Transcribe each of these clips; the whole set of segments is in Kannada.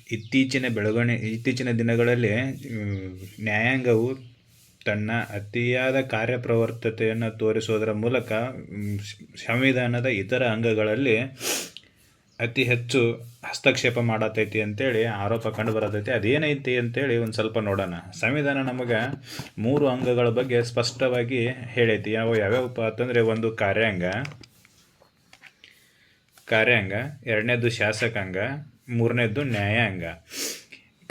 ಇತ್ತೀಚಿನ ದಿನಗಳಲ್ಲಿ ನ್ಯಾಯಾಂಗವು ತನ್ನ ಅತಿಯಾದ ಕಾರ್ಯಪ್ರವರ್ತತೆಯನ್ನು ತೋರಿಸುವುದರ ಮೂಲಕ ಸಂವಿಧಾನದ ಇತರ ಅಂಗಗಳಲ್ಲಿ ಅತಿ ಹೆಚ್ಚು ಹಸ್ತಕ್ಷೇಪ ಮಾಡತೈತಿ ಅಂತೇಳಿ ಆರೋಪ ಕಂಡು ಬರತೈತಿ. ಅದೇನೈತಿ ಅಂತೇಳಿ ಒಂದು ಸ್ವಲ್ಪ ನೋಡೋಣ. ಸಂವಿಧಾನ ನಮಗೆ 3 ಅಂಗಗಳ ಬಗ್ಗೆ ಸ್ಪಷ್ಟವಾಗಿ ಹೇಳೈತಿ. ಯಾವ್ಯಾವಪ್ಪ ಅಂತಂದರೆ, ಒಂದು ಕಾರ್ಯಾಂಗ, ಎರಡನೇದು ಶಾಸಕಾಂಗ, ಮೂರನೇದು ನ್ಯಾಯಾಂಗ.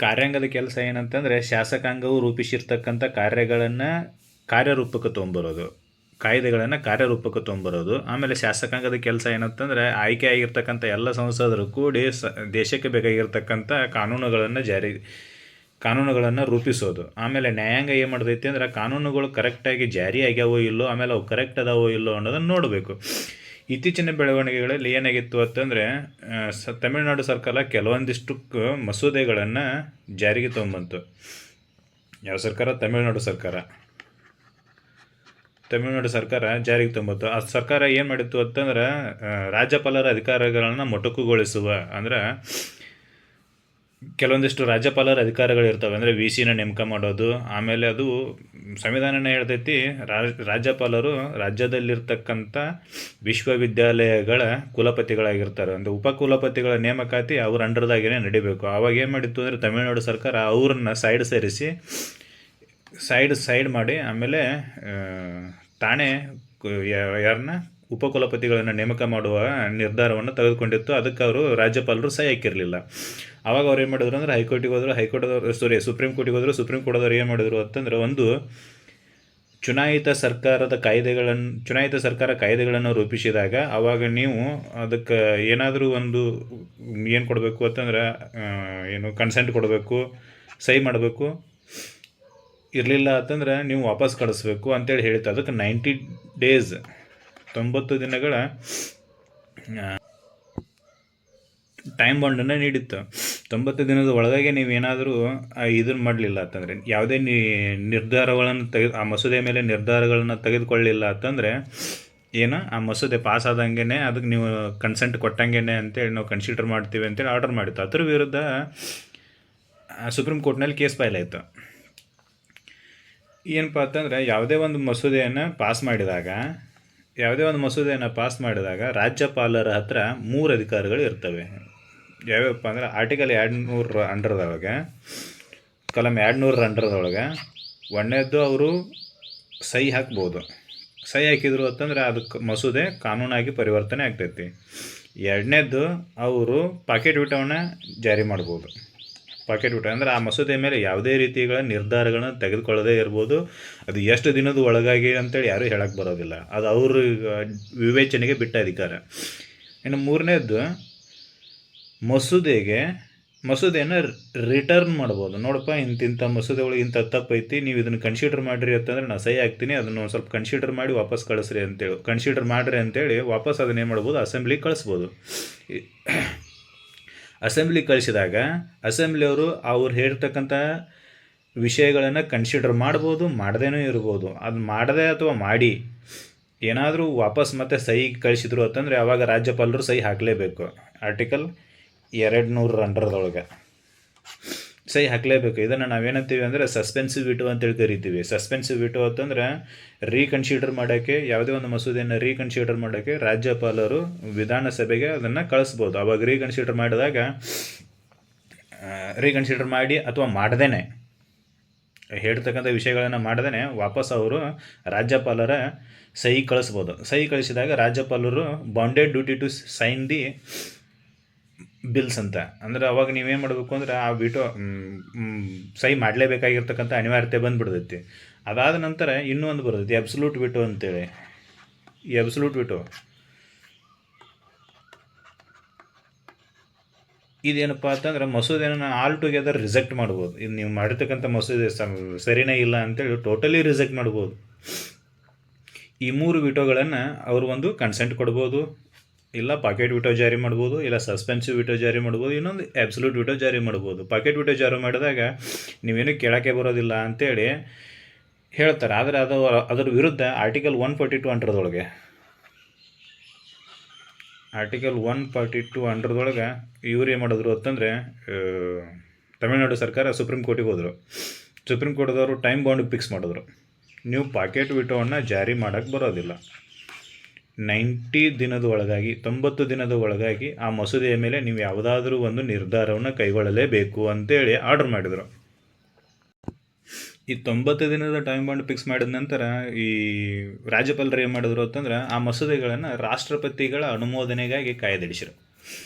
ಕಾರ್ಯಾಂಗದ ಕೆಲಸ ಏನಂತಂದರೆ, ಶಾಸಕಾಂಗವು ರೂಪಿಸಿರ್ತಕ್ಕಂಥ ಕಾರ್ಯರೂಪಕ್ಕೆ ತೊಗೊಂಬರೋದು, ಕಾಯ್ದೆಗಳನ್ನು ಕಾರ್ಯರೂಪಕ್ಕೆ ತೊಗೊಂಬರೋದು. ಆಮೇಲೆ ಶಾಸಕಾಂಗದ ಕೆಲಸ ಏನಂತಂದರೆ, ಆಯ್ಕೆ ಆಗಿರ್ತಕ್ಕಂಥ ಎಲ್ಲ ಸಂಸದರು ಕೂಡಿ ದೇಶಕ್ಕೆ ಬೇಕಾಗಿರ್ತಕ್ಕಂಥ ಕಾನೂನುಗಳನ್ನು ರೂಪಿಸೋದು. ಆಮೇಲೆ ನ್ಯಾಯಾಂಗ ಏನು ಮಾಡ್ತೈತಿ ಅಂದ್ರೆ, ಕಾನೂನುಗಳು ಕರೆಕ್ಟಾಗಿ ಜಾರಿ ಆಗ್ಯಾವೋ ಇಲ್ಲೋ, ಆಮೇಲೆ ಅವು ಕರೆಕ್ಟ್ ಅದಾವೋ ಇಲ್ಲೋ ಅನ್ನೋದನ್ನು ನೋಡಬೇಕು. ಇತ್ತೀಚಿನ ಬೆಳವಣಿಗೆಗಳಲ್ಲಿ ಏನಾಗಿತ್ತು ಅಂತಂದರೆ, ತಮಿಳುನಾಡು ಸರ್ಕಾರ ಕೆಲವೊಂದಿಷ್ಟು ಮಸೂದೆಗಳನ್ನು ಜಾರಿಗೆ ತೊಗೊಂಬಂತು. ಯಾವ ಸರ್ಕಾರ? ತಮಿಳುನಾಡು ಸರ್ಕಾರ ಜಾರಿಗೆ ತೊಗೊಂಬತ್ತು. ಆ ಸರ್ಕಾರ ಏನು ಮಾಡಿತ್ತು ಅಂತಂದ್ರೆ, ರಾಜ್ಯಪಾಲರ ಅಧಿಕಾರಗಳನ್ನು ಮೊಟಕುಗೊಳಿಸುವ, ಅಂದ್ರೆ ಕೆಲವೊಂದಿಷ್ಟು ರಾಜ್ಯಪಾಲರ ಅಧಿಕಾರಗಳಿರ್ತವೆ. ಅಂದರೆ ವಿ.ಸಿನ ನೇಮಕ ಮಾಡೋದು. ಆಮೇಲೆ ಅದು ಸಂವಿಧಾನನೇ ಹೇಳ್ತೈತಿ, ರಾಜ್ಯಪಾಲರು ರಾಜ್ಯದಲ್ಲಿರ್ತಕ್ಕಂಥ ವಿಶ್ವವಿದ್ಯಾಲಯಗಳ ಕುಲಪತಿಗಳಾಗಿರ್ತಾರೆ. ಅಂದರೆ ಉಪಕುಲಪತಿಗಳ ನೇಮಕಾತಿ ಅವ್ರ ಅಂಡರ್ದಾಗೇ ನಡಿಬೇಕು. ಆವಾಗ ಏನು ಮಾಡಿತ್ತು ಅಂದರೆ, ತಮಿಳುನಾಡು ಸರ್ಕಾರ ಅವ್ರನ್ನ ಸೈಡ್ ಮಾಡಿ ಆಮೇಲೆ ತಾನೇ ಯಾರನ್ನ ಉಪಕುಲಪತಿಗಳನ್ನು ನೇಮಕ ಮಾಡುವ ನಿರ್ಧಾರವನ್ನು ತೆಗೆದುಕೊಂಡಿತ್ತು. ಅದಕ್ಕೆ ಅವರು ರಾಜ್ಯಪಾಲರು ಸಹಿ ಹಾಕಿರಲಿಲ್ಲ. ಆವಾಗ ಅವ್ರು ಏನು ಮಾಡಿದ್ರು ಅಂದರೆ, ಹೈಕೋರ್ಟಿಗೆ ಹೋದರು. ಸುಪ್ರೀಂ ಕೋರ್ಟಿಗೆ ಹೋದರು. ಸುಪ್ರೀಂ ಕೋರ್ಟದವ್ರು ಏನು ಮಾಡಿದ್ರು ಅಂತಂದರೆ, ಒಂದು ಚುನಾಯಿತ ಸರ್ಕಾರ ಕಾಯ್ದೆಗಳನ್ನು ರೂಪಿಸಿದಾಗ ಆವಾಗ ನೀವು ಅದಕ್ಕೆ ಏನಾದರೂ ಒಂದು ಏನು ಕೊಡಬೇಕು ಅಂತಂದ್ರೆ, ಕನ್ಸೆಂಟ್ ಕೊಡಬೇಕು, ಸಹಿ ಮಾಡಬೇಕು. ಇರಲಿಲ್ಲ ಅಂತಂದ್ರೆ ನೀವು ವಾಪಸ್ ಕಳಿಸ್ಬೇಕು ಅಂತೇಳಿ ಹೇಳಿತ್ತು. ಅದಕ್ಕೆ 90 days 90 ದಿನಗಳ ಟೈಮ್ ಬಾಂಡನ್ನು ನೀಡಿತ್ತು. 90 ದಿನದ ಒಳಗಾಗಿ ನೀವೇನಾದರೂ ಇದನ್ನು ಮಾಡಲಿಲ್ಲ ಅಂತಂದರೆ, ಯಾವುದೇ ನಿರ್ಧಾರಗಳನ್ನು ಆ ಮಸೂದೆ ಮೇಲೆ ನಿರ್ಧಾರಗಳನ್ನು ತೆಗೆದುಕೊಳ್ಳಿಲ್ಲ ಅಂತಂದರೆ ಆ ಮಸೂದೆ ಪಾಸ್ ಆದಂಗೆ ಅದಕ್ಕೆ ನೀವು ಕನ್ಸೆಂಟ್ ಕೊಟ್ಟಂಗೆ ಅಂತೇಳಿ ನಾವು ಕನ್ಸಿಡರ್ ಮಾಡ್ತೀವಿ ಅಂತೇಳಿ ಆರ್ಡರ್ ಮಾಡಿತ್ತು. ಅದರ ವಿರುದ್ಧ ಸುಪ್ರೀಂ ಕೋರ್ಟ್ನಲ್ಲಿ ಕೇಸ್ ಫೈಲ್ ಆಯಿತು. ಏನಪ್ಪ ಅಂತಂದರೆ, ಯಾವುದೇ ಒಂದು ಮಸೂದೆಯನ್ನು ಪಾಸ್ ಮಾಡಿದಾಗ ರಾಜ್ಯಪಾಲರ ಹತ್ರ 3 ಅಧಿಕಾರಗಳು ಇರ್ತವೆ. ಯಾವ್ಯಾವಪ್ಪ ಅಂದರೆ, ಆರ್ಟಿಕಲ್ 200 ಅಂಡರ್ದೊಳಗೆ, ಕಲಂ 200 ಅಂಡರ್ದೊಳಗೆ ಒಂದನೇದ್ದು ಅವರು ಸಹಿ ಹಾಕ್ಬೋದು. ಸಹಿ ಹಾಕಿದ್ರು ಅಂತಂದರೆ ಅದಕ್ಕೆ ಮಸೂದೆ ಕಾನೂನಾಗಿ ಪರಿವರ್ತನೆ ಆಗ್ತೈತಿ. ಎರಡನೇದ್ದು ಅವರು ಪಾಕೆಟ್ ವಿಟವನ್ನು ಜಾರಿ ಮಾಡ್ಬೋದು. ಪಾಕೆಟ್ ವಿಟ ಅಂದರೆ ಆ ಮಸೂದೆ ಮೇಲೆ ಯಾವುದೇ ರೀತಿಗಳ ನಿರ್ಧಾರಗಳನ್ನು ತೆಗೆದುಕೊಳ್ಳದೇ ಇರ್ಬೋದು. ಅದು ಎಷ್ಟು ದಿನದ ಒಳಗಾಗಿ ಅಂತೇಳಿ ಯಾರೂ ಹೇಳಕ್ಕೆ ಬರೋದಿಲ್ಲ. ಅದು ಅವ್ರ ವಿವೇಚನೆಗೆ ಬಿಟ್ಟ ಅಧಿಕಾರ. ಇನ್ನು ಮೂರನೇದ್ದು, ಮಸೂದೆಯನ್ನು ರಿಟರ್ನ್ ಮಾಡ್ಬೋದು. ನೋಡಪ್ಪ, ಇಂಥ ಮಸೂದೆಗಳು ಇಂಥ ತಪ್ಪೈತಿ, ನೀವು ಇದನ್ನು ಕನ್ಸಿಡರ್ ಮಾಡಿರಿ ಅಂತಂದರೆ ನಾನು ಸಹಿ ಹಾಕ್ತೀನಿ, ಅದನ್ನು ಸ್ವಲ್ಪ ಕನ್ಸಿಡರ್ ಮಾಡಿ ವಾಪಸ್ ಕಳಿಸ್ರಿ ಅಂತೇಳಿ, ಕನ್ಸಿಡರ್ ಮಾಡಿರಿ ಅಂತೇಳಿ ವಾಪಸ್ ಅದನ್ನೇನು ಮಾಡ್ಬೋದು, ಅಸೆಂಬ್ಲಿಗೆ ಕಳಿಸ್ಬೋದು. ಅಸೆಂಬ್ಲಿಗೆ ಕಳಿಸಿದಾಗ ಅಸೆಂಬ್ಲಿಯವರು ಅವ್ರು ಹೇಳ್ತಕ್ಕಂಥ ವಿಷಯಗಳನ್ನು ಕನ್ಸಿಡರ್ ಮಾಡ್ಬೋದು, ಮಾಡದೇನೂ ಇರ್ಬೋದು. ಅದು ಮಾಡದೆ ಅಥವಾ ಮಾಡಿ ಏನಾದರೂ ವಾಪಸ್ ಮತ್ತೆ ಸಹಿ ಕಳಿಸಿದ್ರು ಅಂತಂದರೆ ಆವಾಗ ರಾಜ್ಯಪಾಲರು ಸಹಿ ಹಾಕಲೇಬೇಕು. ಆರ್ಟಿಕಲ್ 200 ಅಂಡರ್ದೊಳಗೆ ಸಹಿ ಹಾಕಲೇಬೇಕು. ಇದನ್ನು ನಾವೇನಂತೀವಿ ಅಂದರೆ ಸಸ್ಪೆನ್ಸಿವ್ ವಿಟೋ ಅಂತೇಳಿ ಕರಿತೀವಿ. ಸಸ್ಪೆನ್ಸಿವ್ ವಿಟೋ ಅಂತಂದರೆ ರೀಕನ್ಸಿಡರ್ ಮಾಡೋಕ್ಕೆ, ಯಾವುದೇ ಒಂದು ಮಸೂದೆಯನ್ನು ರೀಕನ್ಸಿಡರ್ ಮಾಡೋಕ್ಕೆ ರಾಜ್ಯಪಾಲರು ವಿಧಾನಸಭೆಗೆ ಅದನ್ನು ಕಳಿಸ್ಬೋದು. ಆವಾಗ ರೀಕನ್ಸಿಡರ್ ಮಾಡಿ ಅಥವಾ ಮಾಡ್ದೇ ಹೇಳ್ತಕ್ಕಂಥ ವಿಷಯಗಳನ್ನು ಮಾಡ್ದೇ ವಾಪಸ್ ಅವರು ರಾಜ್ಯಪಾಲರ ಸಹಿ ಕಳಿಸ್ಬೋದು. ಸಹಿ ಕಳಿಸಿದಾಗ ರಾಜ್ಯಪಾಲರು bounded duty to sign the bills ಅಂತ. ಅಂದರೆ ಅವಾಗ ನೀವೇನು ಮಾಡಬೇಕು ಅಂದರೆ, ಆ ವಿಟೋ ಸಹಿ ಮಾಡಲೇಬೇಕಾಗಿರ್ತಕ್ಕಂಥ ಅನಿವಾರ್ಯತೆ ಬಂದುಬಿಡ್ತೈತಿ. ಅದಾದ ನಂತರ ಇನ್ನೂ ಒಂದು ಬರ್ತೈತಿ, ಅಬ್ಸಲ್ಯೂಟ್ ವಿಟೋ ಅಂತೇಳಿ. ಈ ಅಬ್ಸಲ್ಯೂಟ್ ವಿಟೋ ಇದೇನಪ್ಪ ಅಂತಂದ್ರೆ, ಮಸೂದೆನ ಆಲ್ ಟುಗೆದರ್ ರಿಜೆಕ್ಟ್ ಮಾಡ್ಬೋದು. ಇದು ನೀವು ಮಾಡಿರ್ತಕ್ಕಂಥ ಮಸೂದೆ ಸರಿನೇ ಇಲ್ಲ ಅಂತೇಳಿ ಟೋಟಲಿ ರಿಜೆಕ್ಟ್ ಮಾಡ್ಬೋದು. ಈ 3 ವಿಟೋಗಳನ್ನು ಅವರು ಒಂದು ಕನ್ಸೆಂಟ್ ಕೊಡ್ಬೋದು, ಇಲ್ಲ ಪಾಕೆಟ್ ವಿಟೋ ಜಾರಿ ಮಾಡ್ಬೋದು, ಇಲ್ಲ ಸಸ್ಪೆನ್ಸಿವ್ ವಿಟೋ ಜಾರಿ ಮಾಡ್ಬೋದು, ಇನ್ನೊಂದು ಅಬ್ಸಲ್ಯೂಟ್ ವಿಟೋ ಜಾರಿ ಮಾಡ್ಬೋದು. ಪಾಕೆಟ್ ವಿಟೋ ಜಾರಿ ಮಾಡಿದಾಗ ನೀವೇನು ಕೇಳೋಕ್ಕೆ ಬರೋದಿಲ್ಲ ಅಂತೇಳಿ ಹೇಳ್ತಾರೆ. ಆದರೆ ಅದರ ವಿರುದ್ಧ ಆರ್ಟಿಕಲ್ 142 ಅಂಡರ್ದೊಳಗೆ ಆರ್ಟಿಕಲ್ 142 ಅಂಡರ್ದೊಳಗೆ ಇವ್ರು ಏನು ಮಾಡಿದ್ರು ಅಂತಂದರೆ ತಮಿಳ್ನಾಡು ಸರ್ಕಾರ ಸುಪ್ರೀಂ ಕೋರ್ಟಿಗೆ ಹೋದರು. ಸುಪ್ರೀಂ ಕೋರ್ಟ್ದವರು ಟೈಮ್ ಬೌಂಡ್ ಫಿಕ್ಸ್ ಮಾಡಿದ್ರು. ನೀವು ಪಾಕೆಟ್ ವಿಟೋವನ್ನು ಜಾರಿ ಮಾಡೋಕ್ಕೆ ಬರೋದಿಲ್ಲ. 90 ದಿನದ ಒಳಗಾಗಿ 90 ದಿನದ ಒಳಗಾಗಿ ಆ ಮಸೂದೆಯ ಮೇಲೆ ನೀವು ಯಾವುದಾದ್ರೂ ಒಂದು ನಿರ್ಧಾರವನ್ನು ಕೈಗೊಳ್ಳಲೇಬೇಕು ಅಂತೇಳಿ ಆರ್ಡರ್ ಮಾಡಿದರು. ಈ 90 ದಿನದ ಟೈಮ್ ಬಾಂಡ್ ಫಿಕ್ಸ್ ಮಾಡಿದ ನಂತರ ಈ ರಾಜ್ಯಪಾಲರು ಏನು ಮಾಡಿದ್ರು ಅಂತಂದ್ರೆ ಆ ಮಸೂದೆಗಳನ್ನು ರಾಷ್ಟ್ರಪತಿಗಳ ಅನುಮೋದನೆಗಾಗಿ ಕಾಯ್ದಿರಿಸಿರು.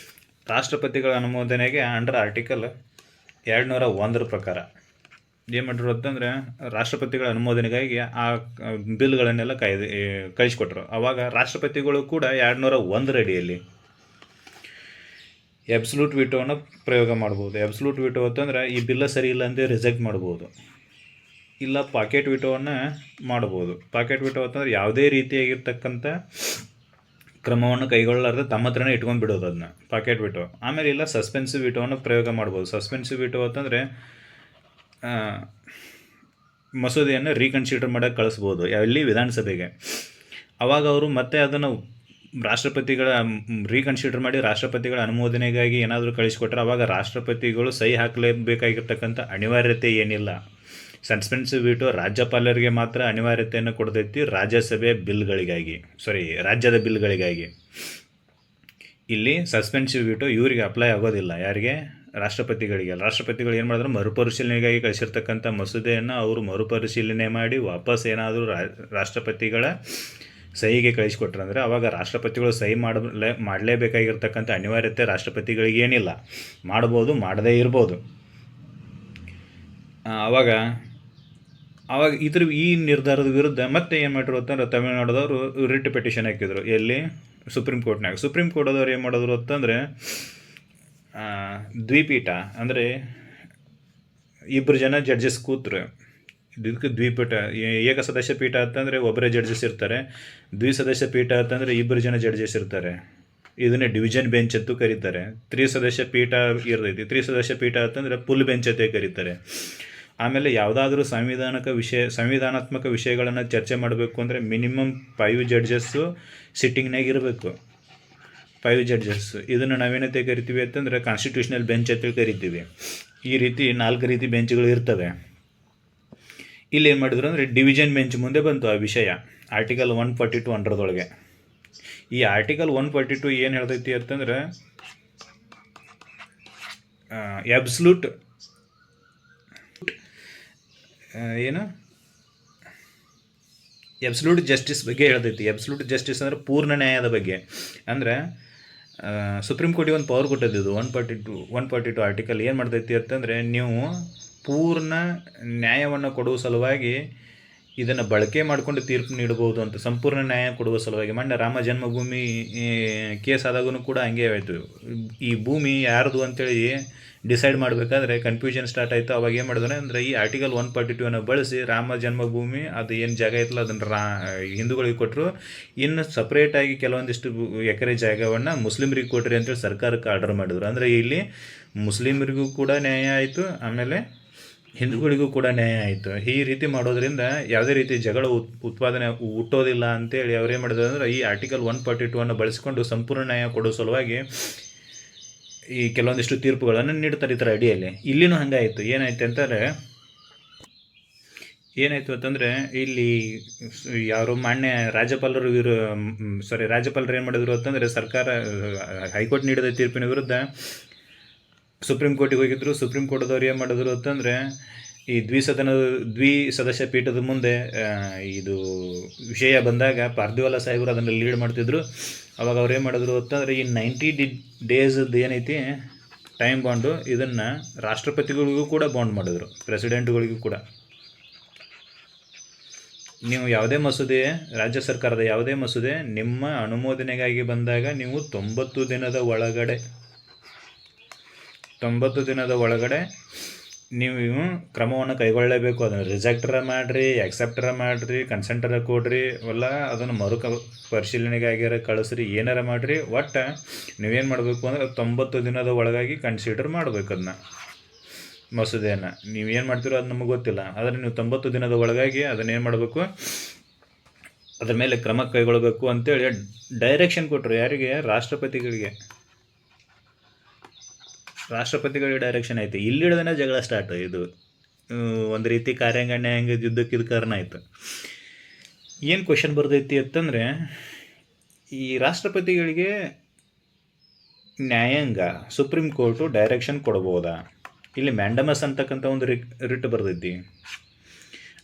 ರಾಷ್ಟ್ರಪತಿಗಳ ಅನುಮೋದನೆಗೆ ಅಂಡರ್ ಆರ್ಟಿಕಲ್ 201 ಪ್ರಕಾರ ಏನು ಮಾಡಿದ್ರು ಅಂತಂದರೆ ರಾಷ್ಟ್ರಪತಿಗಳ ಅನುಮೋದನೆಗಾಗಿ ಆ ಬಿಲ್ಗಳನ್ನೆಲ್ಲ ಕಳಿಸ್ಕೊಟ್ರು. ಆವಾಗ ರಾಷ್ಟ್ರಪತಿಗಳು ಕೂಡ 201 ಅಡಿಯಲ್ಲಿ ಎಬ್ಸಲ್ಯೂಟ್ ವಿಟೋವನ್ನು ಪ್ರಯೋಗ ಮಾಡ್ಬೋದು. ಎಬ್ಸಲ್ಯೂಟ್ ವಿಟೋ ಅಂತಂದ್ರೆ ಈ ಬಿಲ್ಲ ಸರಿ ಇಲ್ಲ ಅಂತ ರಿಜೆಕ್ಟ್ ಮಾಡ್ಬೋದು, ಇಲ್ಲ ಪಾಕೆಟ್ ವಿಟೋವನ್ನು ಮಾಡ್ಬೋದು. ಪಾಕೆಟ್ ವಿಟೋ ಅಂತಂದ್ರೆ ಯಾವುದೇ ರೀತಿಯಾಗಿರ್ತಕ್ಕಂಥ ಕ್ರಮವನ್ನು ಕೈಗೊಳ್ಳಲಾರ್ದೆ ತಮ್ಮ ಹತ್ರನೇ ಇಟ್ಕೊಂಡು ಬಿಡೋದು ಅದನ್ನ ಪಾಕೆಟ್ ವಿಟೋ. ಆಮೇಲೆ ಇಲ್ಲ ಸಸ್ಪೆನ್ಸಿವ್ ವಿಟೋವನ್ನು ಪ್ರಯೋಗ ಮಾಡ್ಬೋದು. ಸಸ್ಪೆನ್ಸಿವ್ ವಿಟೋ ಅಂತಂದರೆ ಮಸೂದೆಯನ್ನು ರೀಕನ್ಸಿಡರ್ ಮಾಡೋಕ್ಕೆ ಕಳಿಸ್ಬೋದು ಎಲ್ಲಿ ವಿಧಾನಸಭೆಗೆ. ಆವಾಗ ಅವರು ಮತ್ತೆ ಅದನ್ನು ರಾಷ್ಟ್ರಪತಿಗಳ ರೀಕನ್ಸಿಡರ್ ಮಾಡಿ ರಾಷ್ಟ್ರಪತಿಗಳ ಅನುಮೋದನೆಗಾಗಿ ಏನಾದರೂ ಕಳಿಸ್ಕೊಟ್ರೆ ಆವಾಗ ರಾಷ್ಟ್ರಪತಿಗಳು ಸಹಿ ಹಾಕಲೇಬೇಕಾಗಿರ್ತಕ್ಕಂಥ ಅನಿವಾರ್ಯತೆ ಏನಿಲ್ಲ. ಸಸ್ಪೆನ್ಸಿವ್ ವಿಟೋ ರಾಜ್ಯಪಾಲರಿಗೆ ಮಾತ್ರ ಅನಿವಾರ್ಯತೆಯನ್ನು ಕೊಡ್ತೈತಿ ರಾಜ್ಯಸಭೆ ಬಿಲ್ಗಳಿಗಾಗಿ, ರಾಜ್ಯದ ಬಿಲ್ಗಳಿಗಾಗಿ. ಇಲ್ಲಿ ಸಸ್ಪೆನ್ಸಿವ್ ವಿಟೋ ಇವರಿಗೆ ಅಪ್ಲೈ ಆಗೋದಿಲ್ಲ. ಯಾರಿಗೆ? ರಾಷ್ಟ್ರಪತಿಗಳಿಗೆ. ರಾಷ್ಟ್ರಪತಿಗಳು ಏನು ಮಾಡಿದ್ರು, ಮರುಪರಿಶೀಲನೆಗಾಗಿ ಕಳಿಸಿರ್ತಕ್ಕಂಥ ಮಸೂದೆಯನ್ನು ಅವರು ಮರುಪರಿಶೀಲನೆ ಮಾಡಿ ವಾಪಸ್ ಏನಾದರೂ ರಾಷ್ಟ್ರಪತಿಗಳ ಸಹಿಗೆ ಕಳಿಸ್ಕೊಟ್ರು ಅಂದರೆ ಆವಾಗ ರಾಷ್ಟ್ರಪತಿಗಳು ಸಹಿ ಮಾಡಲೇಬೇಕಾಗಿರ್ತಕ್ಕಂಥ ಅನಿವಾರ್ಯತೆ ರಾಷ್ಟ್ರಪತಿಗಳಿಗೆ ಏನಿಲ್ಲ. ಮಾಡ್ಬೋದು, ಮಾಡದೇ ಇರ್ಬೋದು. ಆವಾಗ ಈ ನಿರ್ಧಾರದ ವಿರುದ್ಧ ಮತ್ತೆ ಏನು ಮಾಡಿದ್ರು ಅಂತಂದ್ರೆ ತಮಿಳ್ನಾಡದವರು ರಿಟ್ ಪಿಟಿಷನ್ ಹಾಕಿದ್ರು. ಎಲ್ಲಿ? ಸುಪ್ರೀಂ ಕೋರ್ಟ್ನಾಗ. ಸುಪ್ರೀಂ ಕೋರ್ಟ್ದವ್ರು ಏನು ಮಾಡಿದ್ರು ಅಂತಂದರೆ ದ್ವಿಪೀಠ ಅಂದರೆ 2 ಜನ ಜಡ್ಜಸ್ ಕೂತ್ರು. ಇದಕ್ಕೆ ದ್ವಿಪೀಠ. ಏಕಸದಸ್ಯ ಪೀಠ ಅಂತಂದರೆ ಒಬ್ಬರೇ ಜಡ್ಜಸ್ ಇರ್ತಾರೆ. ದ್ವಿಸದಸ್ಯ ಪೀಠ ಅಂತಂದರೆ 2 ಜನ ಜಡ್ಜಸ್ ಇರ್ತಾರೆ. ಇದನ್ನೇ ಡಿವಿಷನ್ ಬೆಂಚ್ ಅಂತೂ ಕರೀತಾರೆ. 3 ಸದಸ್ಯ ಪೀಠ ಇರ್ತೈತಿ. 3 ಸದಸ್ಯ ಪೀಠ ಅಂತಂದರೆ ಫುಲ್ ಬೆಂಚ್ ಅಂತ ಕರೀತಾರೆ. ಆಮೇಲೆ ಯಾವುದಾದ್ರೂ ಸಂವಿಧಾನಾತ್ಮಕ ವಿಷಯಗಳನ್ನು ಚರ್ಚೆ ಮಾಡಬೇಕು ಅಂದರೆ ಮಿನಿಮಮ್ 5 ಜಡ್ಜಸ್ಸು ಸಿಟ್ಟಿಂಗ್ನಾಗ ಇರಬೇಕು. 5 ಜಡ್ಜಸ್. ಇದನ್ನು ನಾವೇನಂತ ಕರಿತೀವಿ ಅಂತಂದರೆ ಕಾನ್ಸ್ಟಿಟ್ಯೂಷನಲ್ ಬೆಂಚ್ ಅಂತ ಕರಿತೀವಿ. ಈ ರೀತಿ 4 ರೀತಿ ಬೆಂಚ್ಗಳು ಇರ್ತವೆ. ಇಲ್ಲಿ ಏನು ಮಾಡಿದ್ರು ಅಂದರೆ ಡಿವಿಷನ್ ಬೆಂಚ್ ಮುಂದೆ ಬಂತು ಆ ವಿಷಯ ಆರ್ಟಿಕಲ್ 142 ಅಂಡರ್ದೊಳಗೆ. ಈ ಆರ್ಟಿಕಲ್ 142 ಏನು ಹೇಳ್ತೈತಿ ಅಂತಂದ್ರೆ ಅಬ್ಸಲ್ಯೂಟ್ ಅಬ್ಸಲ್ಯೂಟ್ ಜಸ್ಟಿಸ್ ಬಗ್ಗೆ ಹೇಳ್ತೈತಿ. ಅಬ್ಸಲ್ಯೂಟ್ ಜಸ್ಟಿಸ್ ಅಂದರೆ ಪೂರ್ಣ ನ್ಯಾಯದ ಬಗ್ಗೆ. ಅಂದರೆ ಸುಪ್ರೀಂ ಕೋರ್ಟಿಗೆ ಒಂದು ಪವರ್ ಕೊಟ್ಟದ್ದು 142 ಆರ್ಟಿಕಲ್ ಏನು ಮಾಡ್ತೈತಿ ಅಂತಂದರೆ ನೀವು ಪೂರ್ಣ ನ್ಯಾಯವನ್ನು ಕೊಡುವ ಸಲುವಾಗಿ ಇದನ್ನು ಬಳಕೆ ಮಾಡಿಕೊಂಡು ತೀರ್ಪು ನೀಡಬಹುದು ಅಂತ. ಸಂಪೂರ್ಣ ನ್ಯಾಯ ಕೊಡುವ ಸಲುವಾಗಿ ಮೊನ್ನೆ ರಾಮ ಜನ್ಮಭೂಮಿ ಕೇಸ್ ಆದಾಗೂ ಕೂಡ ಹಂಗೆ ಆಯಿತು. ಈ ಭೂಮಿ ಯಾರ್ದು ಅಂತೇಳಿ ಡಿಸೈಡ್ ಮಾಡಬೇಕಾದ್ರೆ ಕನ್ಫ್ಯೂಷನ್ ಸ್ಟಾರ್ಟ್ ಆಯಿತು. ಅವಾಗ ಏನು ಮಾಡಿದ್ರೆ ಅಂದರೆ ಈ ಆರ್ಟಿಕಲ್ 142 ಬಳಸಿ ರಾಮ ಜನ್ಮಭೂಮಿ ಅದು ಏನು ಜಾಗ ಇತ್ತಲ್ಲ ಅದನ್ನು ಹಿಂದೂಗಳಿಗೆ ಕೊಟ್ಟರು. ಇನ್ನು ಸಪ್ರೇಟಾಗಿ ಕೆಲವೊಂದಿಷ್ಟು ಎಕರೆ ಜಾಗವನ್ನು ಮುಸ್ಲಿಮರಿಗೆ ಕೊಟ್ರಿ ಅಂತೇಳಿ ಸರ್ಕಾರಕ್ಕೆ ಆರ್ಡರ್ ಮಾಡಿದ್ರು. ಅಂದರೆ ಇಲ್ಲಿ ಮುಸ್ಲಿಮರಿಗೂ ಕೂಡ ನ್ಯಾಯ ಆಯಿತು, ಆಮೇಲೆ ಹಿಂದೂಗಳಿಗೂ ಕೂಡ ನ್ಯಾಯ ಆಯಿತು. ಈ ರೀತಿ ಮಾಡೋದ್ರಿಂದ ಯಾವುದೇ ರೀತಿ ಜಗಳ ಉತ್ಪಾದನೆ ಹುಟ್ಟೋದಿಲ್ಲ ಅಂತೇಳಿ ಅವ್ರೇನು ಮಾಡಿದ್ರು ಅಂದರೆ ಈ ಆರ್ಟಿಕಲ್ 142 ಬಳಸಿಕೊಂಡು ಸಂಪೂರ್ಣ ನ್ಯಾಯ ಕೊಡೋ ಸಲುವಾಗಿ ಈ ಕೆಲವೊಂದಿಷ್ಟು ತೀರ್ಪುಗಳನ್ನು ನೀಡ್ತಾರೆ ಈ ಥರ ಅಡಿಯಲ್ಲಿ. ಇಲ್ಲಿನೂ ಹಂಗಾಯಿತು. ಏನಾಯಿತು ಅಂತಂದರೆ ಇಲ್ಲಿ ಯಾರು ಮಾನ್ಯ ರಾಜ್ಯಪಾಲರು ರಾಜ್ಯಪಾಲರು ಏನು ಮಾಡಿದ್ರು ಅಂತಂದರೆ ಹೈಕೋರ್ಟ್ ನೀಡಿದ ತೀರ್ಪಿನ ವಿರುದ್ಧ ಸುಪ್ರೀಂ ಕೋರ್ಟಿಗೆ ಹೋಗಿದ್ರು. ಸುಪ್ರೀಂ ಕೋರ್ಟ್ದವ್ರು ಏನು ಮಾಡಿದ್ರು ಅಂತಂದರೆ ಈ ದ್ವಿಸದಸ್ಯ ಪೀಠದ ಮುಂದೆ ಇದು ವಿಷಯ ಬಂದಾಗ ಪಾರ್ದಿವಾಲಾ ಸಾಹೇಬರು ಅದನ್ನು ಲೀಡ್ ಮಾಡ್ತಿದ್ರು. ಅವಾಗ ಅವ್ರು ಏನು ಮಾಡಿದ್ರು ಅಂತಂದರೆ ಈ 90 ಡೇಸದ್ದು ಏನೈತಿ ಟೈಮ್ ಬಾಂಡು ಇದನ್ನು ರಾಷ್ಟ್ರಪತಿಗಳಿಗೂ ಕೂಡ ಬಾಂಡ್ ಮಾಡಿದ್ರು, ಪ್ರೆಸಿಡೆಂಟ್ಗಳಿಗೂ ಕೂಡ. ನೀವು ಯಾವುದೇ ಮಸೂದೆ, ರಾಜ್ಯ ಸರ್ಕಾರದ ಯಾವುದೇ ಮಸೂದೆ ನಿಮ್ಮ ಅನುಮೋದನೆಗಾಗಿ ಬಂದಾಗ ನೀವು 90 ದಿನದ ಒಳಗಡೆ ನೀವು ಕ್ರಮವನ್ನು ಕೈಗೊಳ್ಳಲೇಬೇಕು. ಅದನ್ನು ರಿಜೆಕ್ಟರ ಮಾಡಿರಿ, ಆಕ್ಸೆಪ್ಟರ ಮಾಡಿರಿ, ಕನ್ಸೆಂಟರ ಕೊಡ್ರಿ, ಅವೆಲ್ಲ ಅದನ್ನು ಪರಿಶೀಲನೆಗಾಗಿರ ಕಳಿಸ್ರಿ, ಏನಾರ ಮಾಡಿರಿ. ಒಟ್ಟು ನೀವೇನು ಮಾಡಬೇಕು ಅಂದರೆ 90 ದಿನದ ಒಳಗಾಗಿ ಕನ್ಸಿಡರ್ ಮಾಡಬೇಕು ಅದನ್ನ ಮಸೂದೆಯನ್ನು. ನೀವೇನು ಮಾಡ್ತೀರೋ ಅದು ನಮಗೆ ಗೊತ್ತಿಲ್ಲ, ಆದರೆ ನೀವು 90 ದಿನದ ಒಳಗಾಗಿ ಅದನ್ನೇನು ಮಾಡಬೇಕು, ಅದ್ರ ಮೇಲೆ ಕ್ರಮ ಕೈಗೊಳ್ಳಬೇಕು ಅಂತೇಳಿ ಡೈರೆಕ್ಷನ್ ಕೊಟ್ಟರು. ಯಾರಿಗೆ? ರಾಷ್ಟ್ರಪತಿಗಳಿಗೆ ಡೈರೆಕ್ಷನ್ ಆಯಿತು. ಇಲ್ಲಿಡದನೇ ಜಗಳ ಸ್ಟಾರ್ಟ್. ಇದು ಒಂದು ರೀತಿ ಕಾರ್ಯಾಂಗ ನ್ಯಾಯಾಂಗ ಯುದ್ಧಕ್ಕೆ ಇದು ಕಾರಣ ಆಯಿತು. ಏನು ಕ್ವಶನ್ ಬರ್ತೈತಿ ಅಂತಂದರೆ, ಈ ರಾಷ್ಟ್ರಪತಿಗಳಿಗೆ ನ್ಯಾಯಾಂಗ ಸುಪ್ರೀಂ ಕೋರ್ಟು ಡೈರೆಕ್ಷನ್ ಕೊಡ್ಬೋದಾ? ಇಲ್ಲಿ ಮ್ಯಾಂಡಮಸ್ ಅಂತಕ್ಕಂಥ ಒಂದು ರಿಟ್ ಬರ್ತೈತಿ.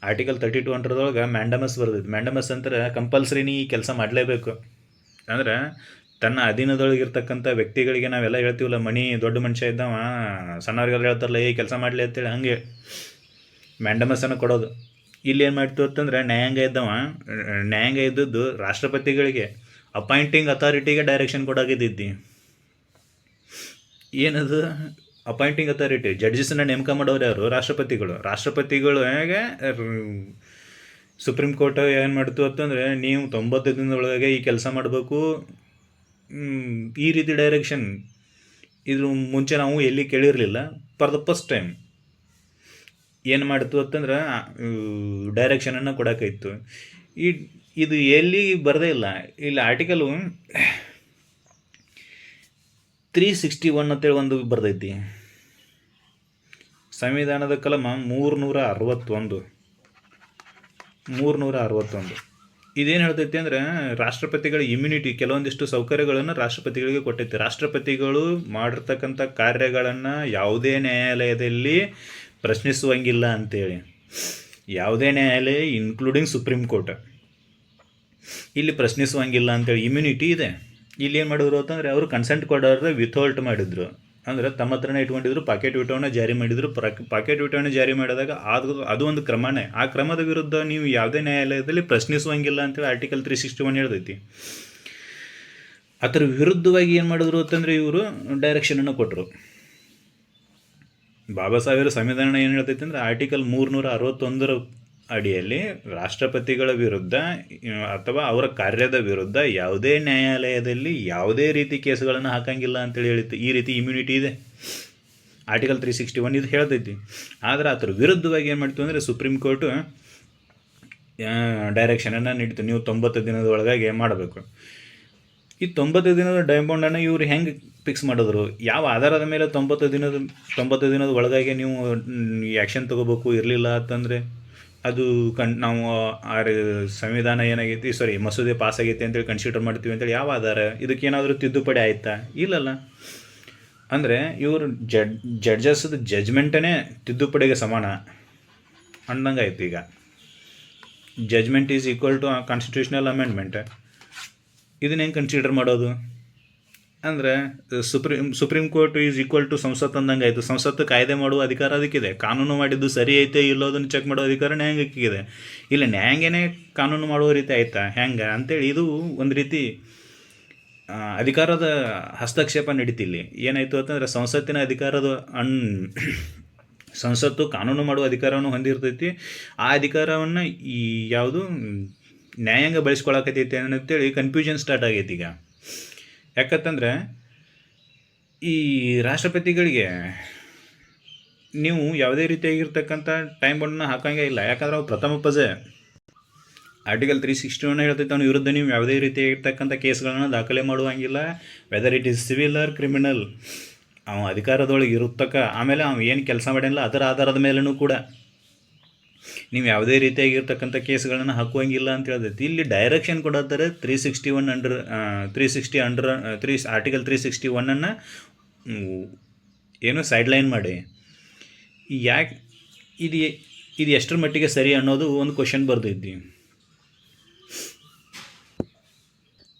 ಆರ್ಟಿಕಲ್ 32 ಅಂಡರ್ದೊಳಗೆ ಮ್ಯಾಂಡಮಸ್ ಬರ್ತೈತಿ. ಮ್ಯಾಂಡಮಸ್ ಅಂತಾರೆ ಕಂಪಲ್ಸರಿ ನೀ ಈ ಕೆಲಸ ಮಾಡಲೇಬೇಕು. ಅಂದ್ರೆ ತನ್ನ ಅಧೀನದೊಳಗಿರ್ತಕ್ಕಂಥ ವ್ಯಕ್ತಿಗಳಿಗೆ ನಾವೆಲ್ಲ ಹೇಳ್ತೀವಲ್ಲ, ಮಣಿ ದೊಡ್ಡ ಮನುಷ್ಯ ಇದ್ದವ ಸಣ್ಣವ್ರಿಗೆಲ್ಲ ಹೇಳ್ತಾರಲ್ಲ, ಈ ಕೆಲಸ ಮಾಡಲಿ ಅಂತೇಳಿ, ಹಾಗೆ ಮ್ಯಾಂಡಮಸನ್ನು ಕೊಡೋದು. ಇಲ್ಲಿ ಏನು ಮಾಡ್ತು ಅಂತಂದ್ರೆ, ನ್ಯಾಯಾಂಗ ಇದ್ದದ್ದು ರಾಷ್ಟ್ರಪತಿಗಳಿಗೆ ಅಪಾಯಿಂಟಿಂಗ್ ಅಥಾರಿಟಿಗೆ ಡೈರೆಕ್ಷನ್ ಕೊಡಾಗಿದ್ದಿ. ಏನದು ಅಪಾಯಿಂಟಿಂಗ್ ಅಥಾರಿಟಿ? ಜಡ್ಜಸನ್ನು ನೇಮಕ ಮಾಡೋರು ಯಾರು? ರಾಷ್ಟ್ರಪತಿಗಳು ಹೇಗೆ ಸುಪ್ರೀಂ ಕೋರ್ಟ್ ಏನು ಮಾಡ್ತು ಅಂತಂದರೆ, ನೀವು 90 ದಿನದೊಳಗೆ ಈ ಕೆಲಸ ಮಾಡಬೇಕು, ಈ ರೀತಿ ಡೈರೆಕ್ಷನ್. ಇದ್ರ ಮುಂಚೆ ನಾವು ಎಲ್ಲಿ ಕೇಳಿರಲಿಲ್ಲ. ಫಾರ್ ದ ಫಸ್ಟ್ ಟೈಮ್ ಏನು ಮಾಡ್ತು ಅಂತಂದ್ರೆ ಡೈರೆಕ್ಷನನ್ನು ಕೊಡೋಕ್ಕಾಯ್ತು. ಇದು ಎಲ್ಲಿ ಬರದೇ ಇಲ್ಲ. ಇಲ್ಲಿ ಆರ್ಟಿಕಲು 361 ಅಂತೇಳಿ ಒಂದು ಬರ್ತೈತಿ. ಸಂವಿಧಾನದ ಕಲಮ 361. ಇದೇನು ಹೇಳ್ತೈತಿ ಅಂದರೆ, ರಾಷ್ಟ್ರಪತಿಗಳ ಇಮ್ಯುನಿಟಿ, ಕೆಲವೊಂದಿಷ್ಟು ಸೌಕರ್ಯಗಳನ್ನು ರಾಷ್ಟ್ರಪತಿಗಳಿಗೆ ಕೊಟ್ಟೈತಿ. ರಾಷ್ಟ್ರಪತಿಗಳು ಮಾಡಿರ್ತಕ್ಕಂಥ ಕಾರ್ಯಗಳನ್ನು ಯಾವುದೇ ನ್ಯಾಯಾಲಯದಲ್ಲಿ ಪ್ರಶ್ನಿಸುವಂಗಿಲ್ಲ ಅಂತೇಳಿ. ಯಾವುದೇ ನ್ಯಾಯಾಲಯ ಇನ್ಕ್ಲೂಡಿಂಗ್ ಸುಪ್ರೀಂ ಕೋರ್ಟ್ ಇಲ್ಲಿ ಪ್ರಶ್ನಿಸುವಂಗಿಲ್ಲ ಅಂತೇಳಿ ಇಮ್ಯುನಿಟಿ ಇದೆ. ಇಲ್ಲಿ ಏನು ಮಾಡಿದ್ರು ಅಂತಂದರೆ, ಅವರು ಕನ್ಸೆಂಟ್ ಕೊಡೋದ್ರೆ ವಿಥೋಲ್ಟ್ ಮಾಡಿದ್ರು. ಅಂದರೆ ತಮ್ಮ ಹತ್ರನೇ ಇಟ್ಕೊಂಡಿದ್ರು. ಪಾಕೆಟ್ ವಿಟವನ್ನು ಜಾರಿ ಮಾಡಿದರು. ಪಾಕೆಟ್ ವಿಟವನ್ನು ಜಾರಿ ಮಾಡಿದಾಗ ಅದು ಒಂದು ಕ್ರಮನೇ. ಆ ಕ್ರಮದ ವಿರುದ್ಧ ನೀವು ಯಾವುದೇ ನ್ಯಾಯಾಲಯದಲ್ಲಿ ಪ್ರಶ್ನಿಸುವಂಗಿಲ್ಲ ಅಂತೇಳಿ ಆರ್ಟಿಕಲ್ 361 ಹೇಳ್ತೈತಿ. ಅದರ ವಿರುದ್ಧವಾಗಿ ಏನು ಮಾಡಿದ್ರು ಅಂತಂದರೆ, ಇವರು ಡೈರೆಕ್ಷನನ್ನು ಕೊಟ್ಟರು. ಬಾಬಾ ಸಾಹೇಬರ ಸಂವಿಧಾನ ಏನು ಹೇಳ್ತೈತಿ ಅಂದರೆ, ಆರ್ಟಿಕಲ್ 361 ಅಡಿಯಲ್ಲಿ ರಾಷ್ಟ್ರಪತಿಗಳ ವಿರುದ್ಧ ಅಥವಾ ಅವರ ಕಾರ್ಯದ ವಿರುದ್ಧ ಯಾವುದೇ ನ್ಯಾಯಾಲಯದಲ್ಲಿ ಯಾವುದೇ ರೀತಿ ಕೇಸುಗಳನ್ನು ಹಾಕಂಗಿಲ್ಲ ಅಂತೇಳಿ ಹೇಳಿತ್ತು. ಈ ರೀತಿ ಇಮ್ಯುನಿಟಿ ಇದೆ. ಆರ್ಟಿಕಲ್ 361 ಇದು ಹೇಳ್ತೈತಿ. ಆದರೆ ಅದರ ವಿರುದ್ಧವಾಗಿ ಏನು ಮಾಡ್ತು ಅಂದರೆ, ಸುಪ್ರೀಂ ಕೋರ್ಟು ಡೈರೆಕ್ಷನನ್ನು ನೀಡಿತು, ನೀವು 90 ದಿನದ ಒಳಗಾಗಿ ಮಾಡಬೇಕು. ಈ 90 ದಿನದ ಡೈಬೌಂಡನ್ನು ಇವರು ಹೆಂಗೆ ಫಿಕ್ಸ್ ಮಾಡಿದ್ರು? ಯಾವ ಆಧಾರದ ಮೇಲೆ 90 ದಿನದ ಒಳಗಾಗಿ ನೀವು ಆ್ಯಕ್ಷನ್ ತೊಗೋಬೇಕು ಇರಲಿಲ್ಲ ಅಂತಂದರೆ, ಅದು ನಾವು ಸಂವಿಧಾನ ಏನಾಗೈತಿ, ಮಸೂದೆ ಪಾಸ್ ಆಗೈತಿ ಅಂತೇಳಿ ಕನ್ಸಿಡರ್ ಮಾಡ್ತೀವಿ ಅಂತೇಳಿ ಯಾವ ಆಧಾರ? ಇದಕ್ಕೇನಾದರೂ ತಿದ್ದುಪಡಿ ಆಯ್ತಾ? ಇಲ್ಲಲ್ಲ. ಅಂದರೆ ಇವರು ಜಡ್ಜಸ್ದ ಜಜ್ಮೆಂಟನೇ ತಿದ್ದುಪಡಿಗೆ ಸಮಾನ ಅಂದಂಗೆ ಆಯ್ತು. ಈಗ judgment is equal to constitutional amendment. ಇದನ್ನ ಹೆಂಗೆ ಕನ್ಸಿಡರ್ ಮಾಡೋದು ಅಂದರೆ, supreme court is equal to ಸಂಸತ್ ಅಂದಂಗೆ ಆಯಿತು. ಸಂಸತ್ತು ಕಾಯ್ದೆ ಮಾಡುವ ಅಧಿಕಾರ ಅದಕ್ಕಿದೆ. ಕಾನೂನು ಮಾಡಿದ್ದು ಸರಿ ಐತೆ ಇಲ್ಲೋ ಅದನ್ನು ಚೆಕ್ ಮಾಡೋ ಅಧಿಕಾರ ನ್ಯಾಯಾಂಗಕ್ಕಿದೆ. ಇಲ್ಲ ನ್ಯಾಯಾಂಗನೇ ಕಾನೂನು ಮಾಡುವ ರೀತಿ ಆಯ್ತಾ ಹೆಂಗೆ ಅಂತೇಳಿ ಇದು ಒಂದು ರೀತಿ ಅಧಿಕಾರದ ಹಸ್ತಕ್ಷೇಪ ನಡೀತಿಲ್ಲಿ. ಏನಾಯಿತು ಅಂತಂದರೆ, ಸಂಸತ್ತಿನ ಅಧಿಕಾರದ ಸಂಸತ್ತು ಕಾನೂನು ಮಾಡುವ ಅಧಿಕಾರವನ್ನು ಹೊಂದಿರ್ತೈತಿ. ಆ ಅಧಿಕಾರವನ್ನು ಈ ಯಾವುದು ನ್ಯಾಯಾಂಗ ಬಳಸ್ಕೊಳಕತ್ತೈತಿ ಅಂತೇಳಿ ಕನ್ಫ್ಯೂಷನ್ ಸ್ಟಾರ್ಟ್ ಆಗೈತಿ ಈಗ. ಯಾಕಂತಂದರೆ, ಈ ರಾಷ್ಟ್ರಪತಿಗಳಿಗೆ ನೀವು ಯಾವುದೇ ರೀತಿಯಾಗಿರ್ತಕ್ಕಂಥ ಟೈಮ್ ಬೌಂಡನ್ನ ಹಾಕಂಗೇ ಇಲ್ಲ. ಯಾಕಂದ್ರೆ ಅವ್ರು ಪ್ರಥಮ ಪಜೆ ಆರ್ಟಿಕಲ್ 361 ಹೇಳ್ತೈತೆ, ಅವನ ವಿರುದ್ಧ ನೀವು ಯಾವುದೇ ರೀತಿಯಾಗಿರ್ತಕ್ಕಂಥ ಕೇಸ್ಗಳನ್ನು ದಾಖಲೆ ಮಾಡುವಂಗಿಲ್ಲ, whether it is civil or criminal. ಅವನು ಅಧಿಕಾರದೊಳಗೆ ಇರುತ್ತಕ್ಕ, ಆಮೇಲೆ ಅವ್ನು ಏನು ಕೆಲಸ ಮಾಡಿಲ್ಲ ಅದರ ಆಧಾರದ ಮೇಲೂ ಕೂಡ ನೀವು ಯಾವುದೇ ರೀತಿಯಾಗಿರ್ತಕ್ಕಂಥ ಕೇಸ್ಗಳನ್ನು ಹಾಕುವಂಗಿಲ್ಲ ಅಂತ ಹೇಳ್ತೈತಿ. ಇಲ್ಲಿ ಡೈರೆಕ್ಷನ್ ಕೊಡತ್ತಾರೆ 360 ಅಂಡರ್ ಆರ್ಟಿಕಲ್ 361 ಏನು ಸೈಡ್ಲೈನ್ ಮಾಡಿ. ಯಾಕೆ ಇದು ಎಷ್ಟರ ಮಟ್ಟಿಗೆ ಸರಿ ಅನ್ನೋದು ಒಂದು ಕ್ವಶನ್ ಬರ್ತೈತಿ.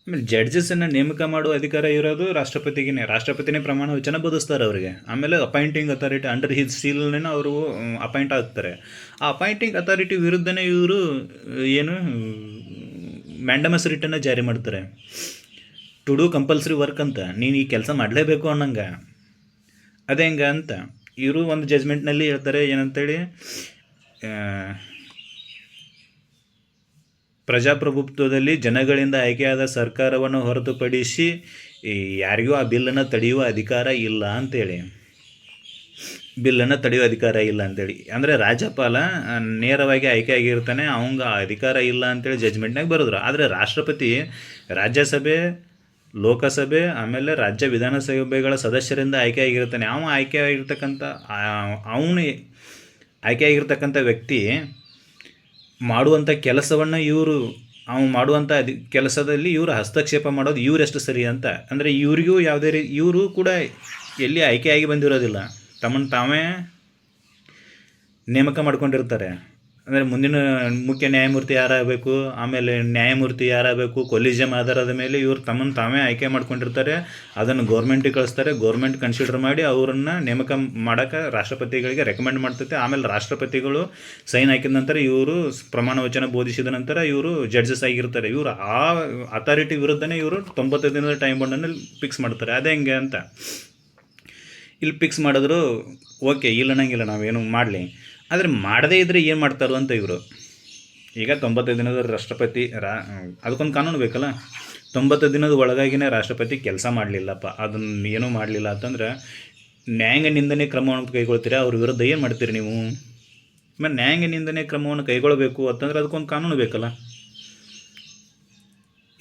ಆಮೇಲೆ ಜಡ್ಜಸನ್ನು ನೇಮಕ ಮಾಡುವ ಅಧಿಕಾರ ಇರೋದು ರಾಷ್ಟ್ರಪತಿನೇ ಪ್ರಮಾಣ ವಚನ ಬೋಧಿಸ್ತಾರೆ ಅವರಿಗೆ. ಆಮೇಲೆ ಅಪಾಯಿಂಟಿಂಗ್ ಅಥಾರಿಟಿ ಅಂಡರ್ ಹಿಸ್ ಸೀಲ್ನೇ ಅವರು ಅಪಾಯಿಂಟ್ ಆಗ್ತಾರೆ. ಆ ಅಪಾಯಿಂಟಿಂಗ್ ಅಥಾರಿಟಿ ವಿರುದ್ಧನೇ ಇವರು ಏನು ಮ್ಯಾಂಡಮಸ್ ರಿಟನ್ನು ಜಾರಿ ಮಾಡ್ತಾರೆ. ಟು ಡೂ ಕಂಪಲ್ಸರಿ ವರ್ಕ್ ಅಂತ, ನೀನು ಈ ಕೆಲಸ ಮಾಡಲೇಬೇಕು ಅನ್ನಂಗೆ. ಅದೇ ಹೆಂಗೆ ಅಂತ ಇವರು ಒಂದು ಜಜ್ಮೆಂಟ್ನಲ್ಲಿ ಹೇಳ್ತಾರೆ ಏನಂತೇಳಿ, ಪ್ರಜಾಪ್ರಭುತ್ವದಲ್ಲಿ ಜನಗಳಿಂದ ಆಯ್ಕೆಯಾದ ಸರ್ಕಾರವನ್ನು ಹೊರತುಪಡಿಸಿ ಯಾರಿಗೂ ಆ ಬಿಲ್ಲನ್ನು ತಡೆಯುವ ಅಧಿಕಾರ ಇಲ್ಲ ಅಂತೇಳಿ. ಬಿಲ್ಲನ್ನು ತಡೆಯೋ ಅಧಿಕಾರ ಇಲ್ಲ ಅಂತೇಳಿ. ಅಂದರೆ ರಾಜ್ಯಪಾಲ ನೇರವಾಗಿ ಆಯ್ಕೆ ಆಗಿರ್ತಾನೆ, ಅವಂಗ ಅಧಿಕಾರ ಇಲ್ಲ ಅಂತೇಳಿ ಜಜ್ಮೆಂಟ್ನಾಗ ಬರೆದ್ರು. ಆದರೆ ರಾಷ್ಟ್ರಪತಿ ರಾಜ್ಯಸಭೆ, ಲೋಕಸಭೆ, ಆಮೇಲೆ ರಾಜ್ಯ ವಿಧಾನಸಭೆಗಳ ಸದಸ್ಯರಿಂದ ಆಯ್ಕೆ ಆಗಿರ್ತಾನೆ. ಅವನು ಆಯ್ಕೆ ಆಗಿರ್ತಕ್ಕಂಥ ಅವನು ಆಯ್ಕೆ ಆಗಿರ್ತಕ್ಕಂಥ ವ್ಯಕ್ತಿ ಮಾಡುವಂಥ ಕೆಲಸವನ್ನು ಅವನು ಮಾಡುವಂಥ ಕೆಲಸದಲ್ಲಿ ಇವರು ಹಸ್ತಕ್ಷೇಪ ಮಾಡೋದು ಇವರೆಷ್ಟು ಸರಿ ಅಂತ. ಅಂದರೆ ಇವರಿಗೂ ಯಾವುದೇ ಇವರು ಕೂಡ ಎಲ್ಲಿ ಆಯ್ಕೆಯಾಗಿ ಬಂದಿರೋದಿಲ್ಲ, ತಮ್ಮನ್ನು ತಾವೇ ನೇಮಕ ಮಾಡ್ಕೊಂಡಿರ್ತಾರೆ. ಅಂದರೆ ಮುಂದಿನ ಮುಖ್ಯ ನ್ಯಾಯಮೂರ್ತಿ ಯಾರಾಗಬೇಕು, ಆಮೇಲೆ ನ್ಯಾಯಮೂರ್ತಿ ಯಾರಾಗಬೇಕು, ಕೊಲಿಜಿಯಂ ಆಧಾರದ ಮೇಲೆ ಇವರು ತಮ್ಮನ್ನು ತಾವೇ ಆಯ್ಕೆ ಮಾಡ್ಕೊಂಡಿರ್ತಾರೆ. ಅದನ್ನು ಗೌರ್ಮೆಂಟಿಗೆ ಕಳಿಸ್ತಾರೆ. ಗೌರ್ಮೆಂಟ್ ಕನ್ಸಿಡರ್ ಮಾಡಿ ಅವರನ್ನು ನೇಮಕ ಮಾಡೋಕ್ಕೆ ರಾಷ್ಟ್ರಪತಿಗಳಿಗೆ ರೆಕಮೆಂಡ್ ಮಾಡ್ತೈತೆ. ಆಮೇಲೆ ರಾಷ್ಟ್ರಪತಿಗಳು ಸೈನ್ ಹಾಕಿದ ನಂತರ ಇವರು ಪ್ರಮಾಣ ವಚನ ಬೋಧಿಸಿದ ನಂತರ ಇವರು ಜಡ್ಜಸ್ ಆಗಿರ್ತಾರೆ. ಇವರು ಆ ಅಥಾರಿಟಿ ವಿರುದ್ಧನೇ ಇವರು 90 ದಿನದ ಟೈಮ್ ಬಾಂಡನ್ನು ಫಿಕ್ಸ್ ಮಾಡ್ತಾರೆ. ಅದೇ ಹೆಂಗೆ ಅಂತ ಇಲ್ಲಿ ಫಿಕ್ಸ್ ಮಾಡಿದ್ರು ಓಕೆ, ಇಲ್ಲ ಅನ್ನಂಗಿಲ್ಲ, ನಾವೇನು ಮಾಡಲಿ. ಆದರೆ ಮಾಡದೇ ಇದ್ದರೆ ಏನು ಮಾಡ್ತಾರೋ ಅಂತ ಇವರು. ಈಗ 90 ದಿನದ ರಾಷ್ಟ್ರಪತಿ ಅದಕ್ಕೊಂದು ಕಾನೂನು ಬೇಕಲ್ಲ. 90 ದಿನದ ಒಳಗಾಗಿನೇ ರಾಷ್ಟ್ರಪತಿ ಕೆಲಸ ಮಾಡಲಿಲ್ಲಪ್ಪ, ಅದನ್ನು ಏನೂ ಮಾಡಲಿಲ್ಲ ಅಂತಂದ್ರೆ ನ್ಯಾಯಾಂಗ ನಿಂದನೆ ಕ್ರಮವನ್ನು ಕೈಗೊಳ್ತೀರಾ, ಅವ್ರ ವಿರುದ್ಧ ಏನು ಮಾಡ್ತೀರಿ ನೀವು? ಆಮೇಲೆ ನ್ಯಾಯಾಂಗ ನಿಂದನೆ ಕ್ರಮವನ್ನು ಕೈಗೊಳ್ಳಬೇಕು ಅಂತಂದ್ರೆ ಅದಕ್ಕೊಂದು ಕಾನೂನು ಬೇಕಲ್ಲ.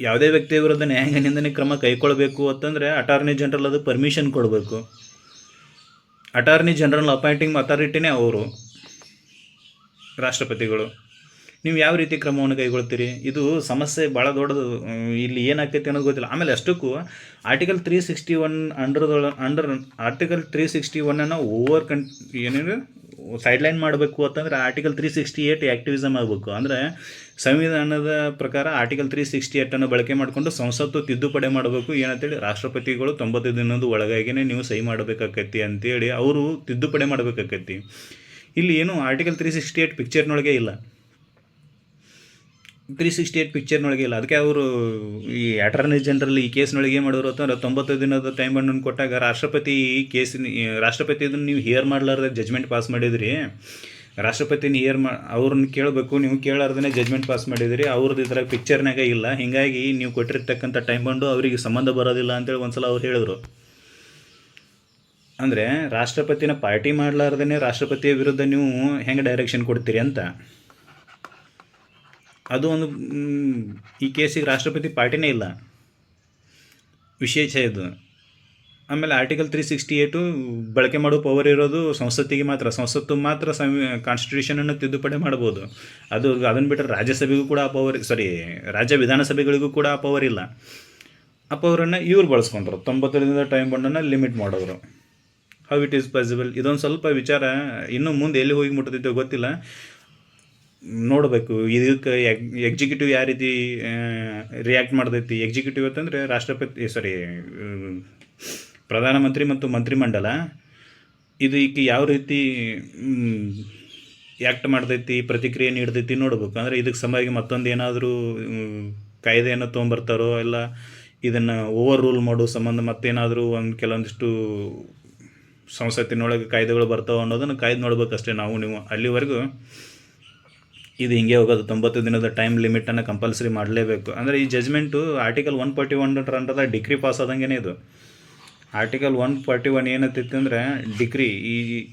ಯಾವುದೇ ವ್ಯಕ್ತಿಯ ವಿರುದ್ಧ ನ್ಯಾಯಾಂಗ ನಿಂದನೆ ಕ್ರಮ ಕೈಗೊಳ್ಳಬೇಕು ಅಂತಂದರೆ ಅಟಾರ್ನಿ ಜನರಲ್ ಅದು ಪರ್ಮಿಷನ್ ಕೊಡಬೇಕು. ಅಟಾರ್ನಿ ಜನರಲ್ ಅಪಾಯಿಂಟಿಂಗ್ ಅಥಾರಿಟಿನೇ ಅವರು ರಾಷ್ಟ್ರಪತಿಗಳು. ನೀವು ಯಾವ ರೀತಿ ಕ್ರಮವನ್ನು ಕೈಗೊಳ್ತೀರಿ? ಇದು ಸಮಸ್ಯೆ ಭಾಳ ದೊಡ್ಡದು. ಇಲ್ಲಿ ಏನಾಗ್ತೈತೆ ಅನ್ನೋದು ಗೊತ್ತಿಲ್ಲ. ಆಮೇಲೆ ಅಷ್ಟಕ್ಕೂ ಆರ್ಟಿಕಲ್ 361 ಅಂಡರ್ ಆರ್ಟಿಕಲ್ 361 ಏನೇನು ಸೈಡ್ಲೈನ್ ಮಾಡಬೇಕು ಅಂತಂದರೆ ಆರ್ಟಿಕಲ್ 368 ಆ್ಯಕ್ಟಿವಿಸಮ್ ಆಗಬೇಕು. ಅಂದರೆ ಸಂವಿಧಾನದ ಪ್ರಕಾರ ಆರ್ಟಿಕಲ್ 368 ಬಳಕೆ ಮಾಡಿಕೊಂಡು ಸಂಸತ್ತು ತಿದ್ದುಪಡಿ ಮಾಡಬೇಕು. ಏನಂತೇಳಿ ರಾಷ್ಟ್ರಪತಿಗಳು 90 ದಿನದ ಒಳಗಾಗಿಯೇ ನೀವು ಸಹಿ ಮಾಡಬೇಕಾಕೈತಿ ಅಂತೇಳಿ ಅವರು ತಿದ್ದುಪಡಿ ಮಾಡಬೇಕಾಕೈತಿ. ಇಲ್ಲಿ ಏನು ಆರ್ಟಿಕಲ್ 368 ಪಿಕ್ಚರ್ನೊಳಗೆ ಇಲ್ಲ. 368 ಪಿಕ್ಚರ್ನೊಳಗೆ ಇಲ್ಲ. ಅದಕ್ಕೆ ಅವರು ಈ ಅಟಾರ್ನಿ ಜನರಲ್ ಈ ಕೇಸ್ನೊಳಗೆ ಏನು ಮಾಡೋರು ಅಂತಂದ್ರೆ 90 ದಿನದ ಟೈಮ್ ಅನ್ನು ಕೊಟ್ಟಾಗ ರಾಷ್ಟ್ರಪತಿ ರಾಷ್ಟ್ರಪತಿ ಇದನ್ನು ನೀವು ಹಿಯರ್ ಮಾಡಲಾರ್ದೆ ಜಜ್ಮೆಂಟ್ ಪಾಸ್ ಮಾಡಿದ್ರಿ. ರಾಷ್ಟ್ರಪತಿನ ಅವ್ರನ್ನ ಕೇಳಬೇಕು, ನೀವು ಕೇಳಾರ್ದೇ ಜಜ್ಮೆಂಟ್ ಪಾಸ್ ಮಾಡಿದಿರಿ. ಅವ್ರದ್ದು ಇದ್ರಾಗ ಪಿಕ್ಚರ್ನಾಗ ಇಲ್ಲ. ಹೀಗಾಗಿ ನೀವು ಕೊಟ್ಟಿರ್ತಕ್ಕಂಥ ಟೈಮ್ ಬಂದು ಅವರಿಗೆ ಸಂಬಂಧ ಬರೋದಿಲ್ಲ ಅಂತೇಳಿ ಒಂದು ಸಲ ಅವ್ರು ಹೇಳಿದ್ರು. ಅಂದರೆ ರಾಷ್ಟ್ರಪತಿನ ಪಾರ್ಟಿ ಮಾಡಲಾರ್ದೇ ರಾಷ್ಟ್ರಪತಿಯ ವಿರುದ್ಧ ನೀವು ಹೆಂಗೆ ಡೈರೆಕ್ಷನ್ ಕೊಡ್ತೀರಿ ಅಂತ. ಅದು ಒಂದು ಈ ಕೇಸಿಗೆ ರಾಷ್ಟ್ರಪತಿ ಪಾರ್ಟಿನೇ ಇಲ್ಲ, ವಿಶೇಷ ಇದು. ಆಮೇಲೆ ಆರ್ಟಿಕಲ್ 368 ಬಳಕೆ ಮಾಡೋ ಪವರ್ ಇರೋದು ಸಂಸತ್ತಿಗೆ ಮಾತ್ರ. ಸಂಸತ್ತು ಮಾತ್ರ ಕಾನ್ಸ್ಟಿಟ್ಯೂಷನನ್ನು ತಿದ್ದುಪಡಿ ಮಾಡ್ಬೋದು. ಅದನ್ನು ಬಿಟ್ಟರೆ ರಾಜ್ಯಸಭೆಗೂ ಕೂಡ ಆ ಪವರ್, ರಾಜ್ಯ ವಿಧಾನಸಭೆಗಳಿಗೂ ಕೂಡ ಆ ಪವರ್ ಇಲ್ಲ. ಆ ಪವರನ್ನು ಇವ್ರು ಬಳಸ್ಕೊಂಡ್ರು. 90 ದಿನದ ಟೈಮ್ ಬಾಂಡನ್ನು ಲಿಮಿಟ್ ಮಾಡೋರು. How it is possible? ಇದೊಂದು ಸ್ವಲ್ಪ ವಿಚಾರ ಇನ್ನೂ ಮುಂದೆ ಎಲ್ಲಿ ಹೋಗಿ ಮುಟ್ಟತೈತೋ ಗೊತ್ತಿಲ್ಲ, ನೋಡಬೇಕು. ಇದಕ್ಕೆ ಎಕ್ಸಿಕ್ಯೂಟಿವ್ ಯಾವ ರೀತಿ ರಿಯಾಕ್ಟ್ ಮಾಡ್ತೈತಿ. ಎಕ್ಸಿಕ್ಯೂಟಿವ್ ಅಂತಂದರೆ ಪ್ರಧಾನಮಂತ್ರಿ ಮತ್ತು ಮಂತ್ರಿಮಂಡಲ ಇದಕ್ಕೆ ಯಾವ ರೀತಿ ಆ್ಯಕ್ಟ್ ಮಾಡ್ತೈತಿ, ಪ್ರತಿಕ್ರಿಯೆ ನೀಡ್ತೈತಿ ನೋಡಬೇಕು. ಅಂದರೆ ಇದಕ್ಕೆ ಸಮಾಗಿ ಮತ್ತೊಂದು ಏನಾದರೂ ಕಾಯ್ದೆಯನ್ನು ತೊಗೊಂಬರ್ತಾರೋ, ಇಲ್ಲ ಇದನ್ನು ಓವರ್ ರೂಲ್ ಮಾಡೋ ಸಂಬಂಧ ಮತ್ತೇನಾದರೂ ಕೆಲವೊಂದಿಷ್ಟು ಸಂಸತ್ತಿನೊಳಗೆ ಕಾಯ್ದೆಗಳು ಬರ್ತಾವೆ ಅನ್ನೋದನ್ನು ಕಾಯ್ದು ನೋಡ್ಬೇಕಷ್ಟೇ ನೀವು. ಅಲ್ಲಿವರೆಗೂ ಇದು ಹಿಂಗೆ ಹೋಗೋದು. 90 ದಿನದ ಟೈಮ್ ಲಿಮಿಟನ್ನು ಕಂಪಲ್ಸರಿ ಮಾಡಲೇಬೇಕು. ಅಂದರೆ ಈ judgement article 141 under degree pass ಆದಂಗೆ ಇದು. ಆರ್ಟಿಕಲ್ 141 ಏನಂತೈತಿ ಅಂದರೆ ಡಿಗ್ರಿ,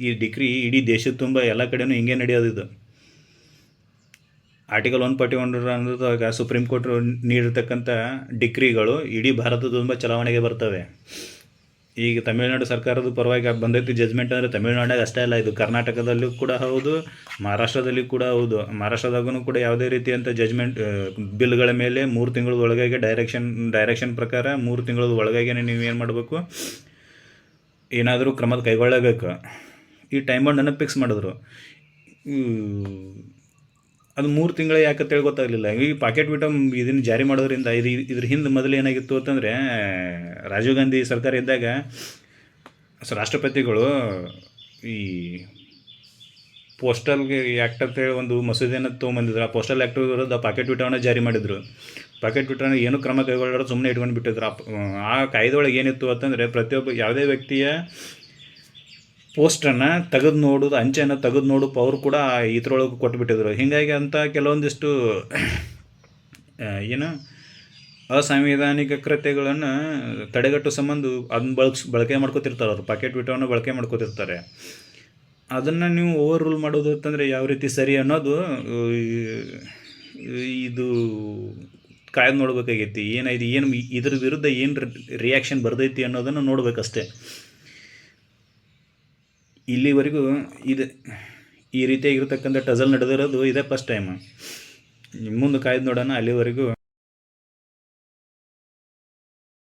ಈ ಡಿಗ್ರಿ ಇಡೀ ದೇಶದ ತುಂಬ ಎಲ್ಲ ಕಡೆಯೂ ಹಿಂಗೆ ನಡೆಯೋದು. ಇದು ಆರ್ಟಿಕಲ್ 141 ಅನ್ನೋದಾಗ ಸುಪ್ರೀಂ ಕೋರ್ಟ್ ನೀಡಿರ್ತಕ್ಕಂಥ ಡಿಗ್ರಿಗಳು ಇಡೀ ಭಾರತದ ತುಂಬ ಚಲಾವಣೆಗೆ ಬರ್ತವೆ. ಈಗ ತಮಿಳುನಾಡು ಸರ್ಕಾರದ ಪರವಾಗಿ ಬಂದೈತಿ ಜಜ್ಮೆಂಟ್ ಅಂದರೆ ತಮಿಳುನಾಡಾಗ ಅಷ್ಟೇ ಅಲ್ಲ, ಇದು ಕರ್ನಾಟಕದಲ್ಲೂ ಕೂಡ ಹೌದು, ಮಹಾರಾಷ್ಟ್ರದಲ್ಲಿ ಕೂಡ ಹೌದು. ಮಹಾರಾಷ್ಟ್ರದಾಗೂ ಕೂಡ ಯಾವುದೇ ರೀತಿಯಂಥ ಜಜ್ಮೆಂಟ್ ಬಿಲ್ಗಳ ಮೇಲೆ 3 ತಿಂಗಳ ಒಳಗಾಗಿ ಡೈರೆಕ್ಷನ್ ಪ್ರಕಾರ 3 ತಿಂಗಳ ಒಳಗಾಗಿ ನೀವು ಏನು ಮಾಡಬೇಕು, ಏನಾದರೂ ಕ್ರಮದ ಕೈಗೊಳ್ಳಬೇಕು. ಈ ಟೈಮ್ ಬಾಂಡನ್ನು ಫಿಕ್ಸ್ ಮಾಡಿದ್ರು. ಅದು 3 ತಿಂಗಳು ಯಾಕಂತೇಳಿ ಗೊತ್ತಾಗಲಿಲ್ಲ. ಈ ಪಾಕೆಟ್ ವಿಟಮ್ ಇದನ್ನು ಜಾರಿ ಮಾಡೋದ್ರಿಂದ ಇದ್ರ ಹಿಂದೆ ಮೊದಲು ಏನಾಗಿತ್ತು ಅಂತಂದರೆ ರಾಜೀವ್ ಗಾಂಧಿ ಸರ್ಕಾರ ಇದ್ದಾಗ ರಾಷ್ಟ್ರಪತಿಗಳು ಈ ಪೋಸ್ಟಲ್ಗೆ ಆ್ಯಕ್ಟ್ ಅಂತೇಳಿ ಒಂದು ಮಸೂದೆಯನ್ನು ತೊಗೊಂಬಂದಿದ್ರು. ಆ ಪೋಸ್ಟಲ್ ಆ್ಯಕ್ಟ್ ವಿರುದ್ಧ ಪಾಕೆಟ್ ವಿಟವನ್ನು ಜಾರಿ ಮಾಡಿದರು. ಪಾಕೆಟ್ ವಿಟನ್ನು ಏನು ಕ್ರಮ ಕೈಗೊಳ್ಳೋರು ಸುಮ್ಮನೆ ಇಟ್ಕೊಂಡು ಬಿಟ್ಟಿದ್ರು. ಆ ಕಾಯ್ದೆಯೊಳಗೆ ಏನಿತ್ತು ಅಂತಂದರೆ ಯಾವುದೇ ವ್ಯಕ್ತಿಯ ಪೋಸ್ಟನ್ನು ತೆಗೆದು ನೋಡೋದು, ಅಂಚೆಯನ್ನು ತೆಗೆದು ನೋಡು ಪವರ್ ಕೂಡ ಇದ್ರೊಳಗೆ ಕೊಟ್ಟುಬಿಟ್ಟಿದ್ರು. ಹೀಗಾಗಿ ಅಂತ ಕೆಲವೊಂದಿಷ್ಟು ಅಸಾಂವಿಧಾನಿಕ ಕೃತ್ಯಗಳನ್ನು ತಡೆಗಟ್ಟೋ ಸಂಬಂಧ ಅದನ್ನ ಬಳಕೆ ಮಾಡ್ಕೋತಿರ್ತಾರೆ. ಅವರು ಪಾಕೆಟ್ ವಿಟವನ್ನು ಬಳಕೆ ಮಾಡ್ಕೋತಿರ್ತಾರೆ. ಅದನ್ನು ನೀವು ಓವರ್ ರೂಲ್ ಮಾಡೋದು ಅಂತಂದರೆ ಯಾವ ರೀತಿ ಸರಿ ಅನ್ನೋದು ಇದು ಕಾಯ್ದು ನೋಡ್ಬೇಕಾಗೈತಿ. ಏನಾಯ್ತು, ಏನು ಇದ್ರ ವಿರುದ್ಧ ಏನು ರಿಯಾಕ್ಷನ್ ಬರ್ತೈತಿ ಅನ್ನೋದನ್ನು ನೋಡ್ಬೇಕಷ್ಟೆ. ಇಲ್ಲಿವರೆಗೂ ಇದು ಈ ರೀತಿಯಾಗಿರ್ತಕ್ಕಂಥ ಟಜಲ್ ನಡೆದಿರೋದು ಇದೇ ಫಸ್ಟ್ ಟೈಮ್. ಮುಂದೆ ಕಾಯ್ದು ನೋಡೋಣ. ಅಲ್ಲಿವರೆಗೂ